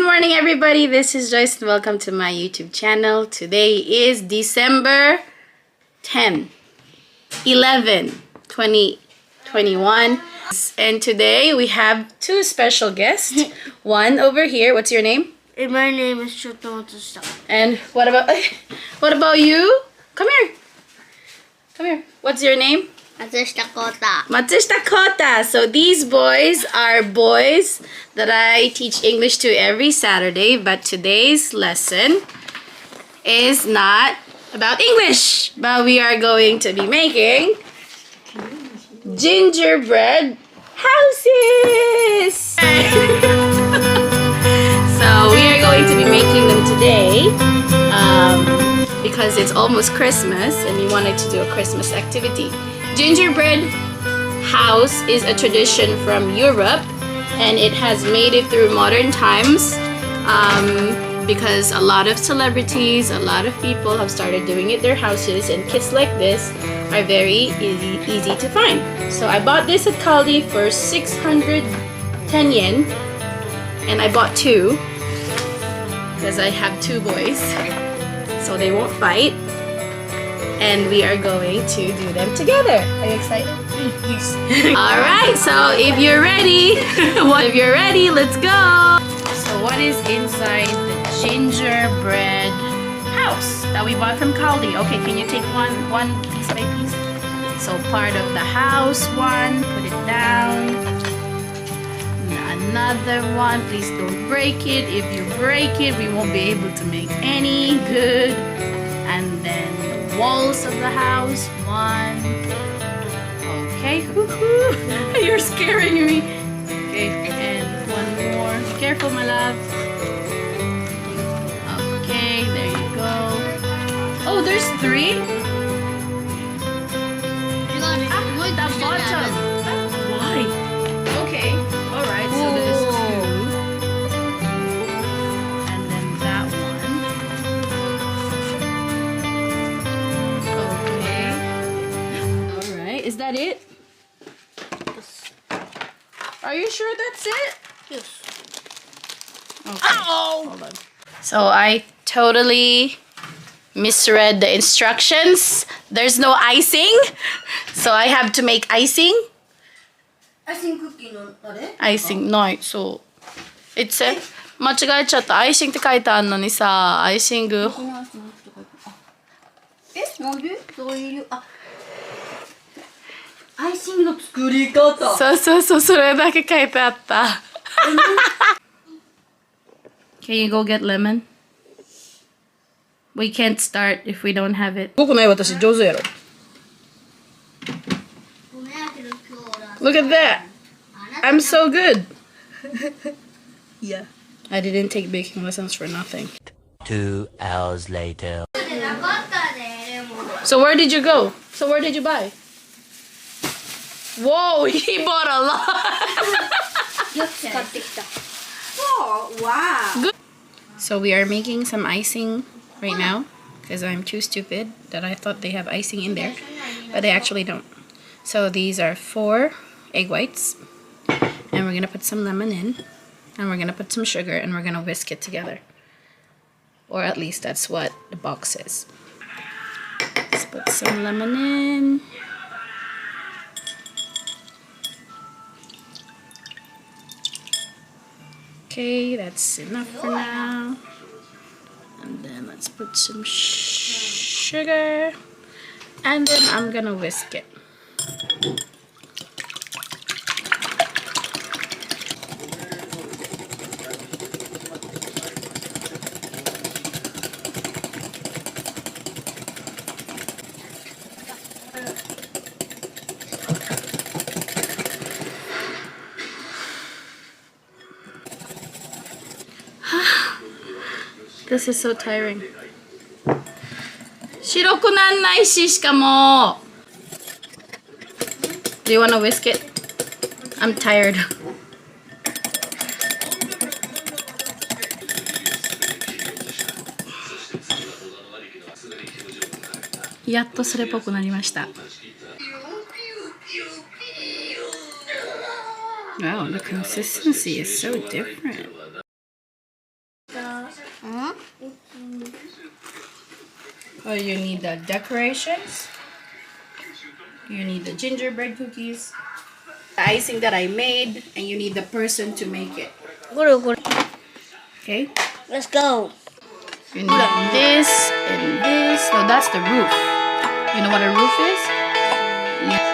morning, everybody. This is Joyce and welcome to my YouTube channel. Today is December 10, 11, 2021. And today we have two special guests. One over here. What's your name? My name is Matsushita. And what about you? Come here. Come here. What's your name? Matsushita Kota. So these boys are boys that I teach English to every Saturday, but today's lesson is not about English, but we are going to be making gingerbread houses. So we are going to be making them today because it's almost Christmas and we wanted to do a Christmas activity. Gingerbread house is a tradition from Europe and it has made it through modern times because a lot of celebrities, a lot of people have started doing it in their houses, and kits like this are very easy to find. So I bought this at Kaldi for 610 yen and I bought two because I have two boys so they won't fight. And we are going to do them together. Are you excited? Yes. Alright, so if you're ready, let's go! So what is inside the gingerbread house that we bought from Kaldi? Okay, can you take one piece by piece? So part of the house one, put it down. Another one, please don't break it. If you break it, we won't be able to make any good. And then walls of the house, one. Okay, you're scaring me. Okay, and one more. Careful, my love. Okay, there you go. Oh, there's three? The bottom. Why? Okay, alright, so there's two. And then that one. Is that it? Yes. Are you sure that's it? Yes. Okay. Ow! Hold on. So I totally misread the instructions. There's no icing. So I have to make icing. Icing cookie no are? Icing, no. So it said 間違えちゃった。アイシングって書いてあるのにさ、アイシング。なんで？そういうアイシングの作り方。そう、それだけ書いてあった。Can you go get lemon? We can't start if we don't have it. 僕ない私上手やろ。Look at that! I'm so good! Yeah. I didn't take baking lessons for nothing. 2 hours later. So where did you go? So where did you buy? Whoa, he bought a lot! 4つ買ってきた。Oh, wow! Good. So we are making some icing right now because I'm too stupid that I thought they have icing in there, but they actually don't. So these are 4 egg whites, and we're gonna put some lemon in, and we're gonna put some sugar, and we're gonna whisk it together. Or at least that's what the box says. Let's put some lemon in. Okay, that's enough for now. And then let's put some sugar. And then I'm gonna whisk it. This is so tiring. 白くなんないし、しかも。Do you want to whisk it? I'm tired. やっとそれっぽくなりました。Wow, the consistency is so different. Oh, you need the decorations. You need the gingerbread cookies. The icing that I made, and you need the person to make it. Okay? Let's go. You need this and this. No, that's the roof. You know what a roof is? Yeah.